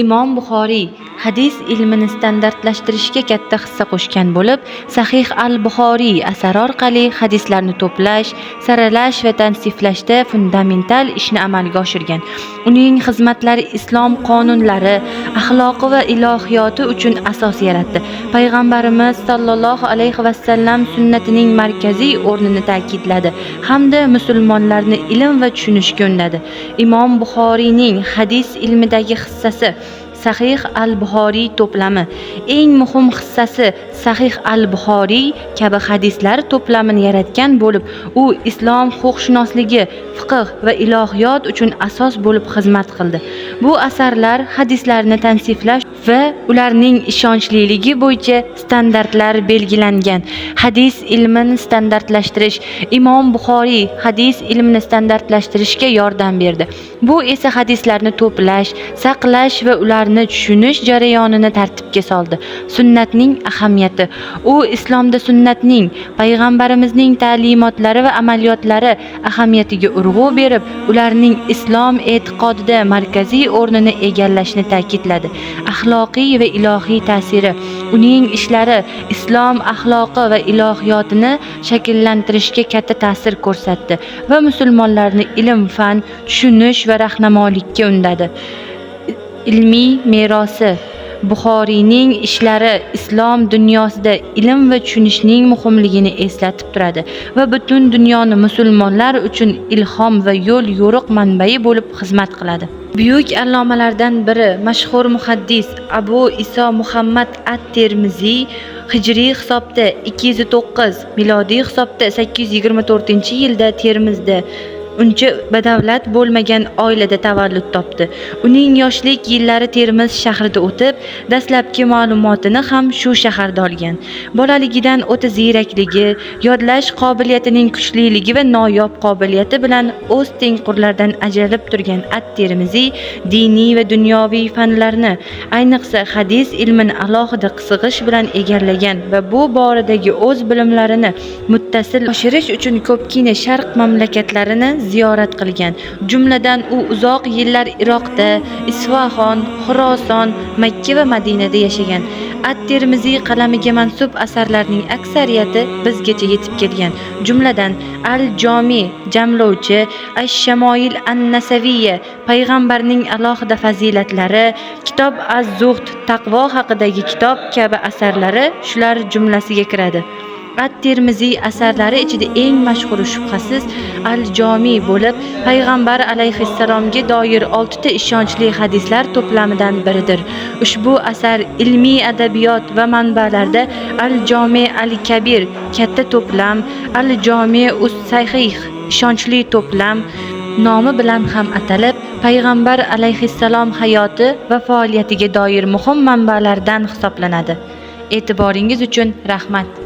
Imom Buxoriy hadis ilmini standartlashtirishga katta hissa qo'shgan bo'lib, Sahih al-Buxoriy asari orqali hadislarni to'plash, saralash va tansiflashda fundamental ishni amalga oshirgan. Uning xizmatlari islom qonunlari, axloqi va ilohiyoti uchun asos yaratdi. Payg'ambarimiz sollallohu alayhi vasallam sunnatining markaziy o'rnini ta'kidladi hamda musulmonlarni ilm va tushunishga undadi. Imom Buxoriyning hadis ilmidagi hissasi Sahih al-Buxoriy to'plami. Eng muhim hissasi Sahih al-Buxoriy kabi hadislar to'plamini yaratgan bo'lib, u islom huquqshunosligi, fiqh va ilohiyot uchun asos bo'lib xizmat qildi. Bu asarlar hadislarni tansiflash va ularning ishonchliligi bo'yicha standartlar belgilangan. Hadis ilmini standartlashtirish Imom Buxoriy hadis ilmini standartlashtirishga yordam berdi. Bu esa hadislarni to'plash, saqlash va ularni tushunish jarayonini tartibga soldi. Sunnatning ahamiyati. U islomda sunnatning, payg'ambarimizning ta'limotlari va amaliyotlari ahamiyatiga urg'u berib, ularning islom e'tiqodida markaziy o'rnini egallashni ta'kidladi. Axloqiy va ilohiy ta'siri. Uning ishlari islom axloqi va ilohiyotini shakllantirishga katta ta'sir ko'rsatdi va musulmonlarni ilm, fan, tushunish va rahnamolikka undadi. Ilmiy merosi. Buxoriyning ishlari islom dunyosida ilm va tushunishning muhimligini eslatib turadi va butun dunyoni musulmonlar uchun ilhom va yo'l yo'riq manbai bo'lib xizmat qiladi. Buyuk allomalardan biri mashhur muhaddis Abu Iso Muhammad at-Termiziy hijriy hisobda 209, milodiy hisobda 824-yilda Termizda uncha badavlat bo'lmagan oilada tavallud topdi. Uning yoshlik yillari Termiz shahrida o'tib, dastlabki ma'lumotini ham shu shaharda olgan. Bolaligidan o'ta ziyrakligi, yodlash qobiliyatining kuchliligi va noyob qobiliyati bilan o'z tengqurlaridan ajralib turgan at-Termiziy diniy va dunyoviy fanlarni, ayniqsa hadis ilmini alohida qisig'ish bilan egallagan va bu boradagi o'z bilimlarini muttasil oshirish uchun ko'pgina sharq mamlakatlarini ziyorat qilgan. Jumladan u uzoq yillar Iroqda, Isfaxon, Xuroson, Makka va Madinada yashagan. At-Termiziy qalamiga mansub asarlarning aksariyati bizgacha yetib kelgan. Jumladan Al-Jomi jamlovchi, Ash-Shamoil an-Nasaviyya payg'ambarning alohida fazilatlari, Kitob az-Zuhd taqvo haqidagi kitob kabi asarlari shular jumlasiga kiradi. At-Termiziy asarlari ichida eng mashhuri shubhasiz Al-Jomi bo'lib, payg'ambar alayhissalomga doir 6 ta ishonchli hadislar to'plamidan biridir. Ushbu asar ilmiy adabiyot va manbalarda Al-Jomi al-Kabir katta to'plam, Al-Jomi us-Sahih ishonchli to'plam nomi bilan ham atalib, payg'ambar alayhissalom hayoti va faoliyatiga doir muhim manbalardan hisoblanadi. E'tiboringiz uchun rahmat.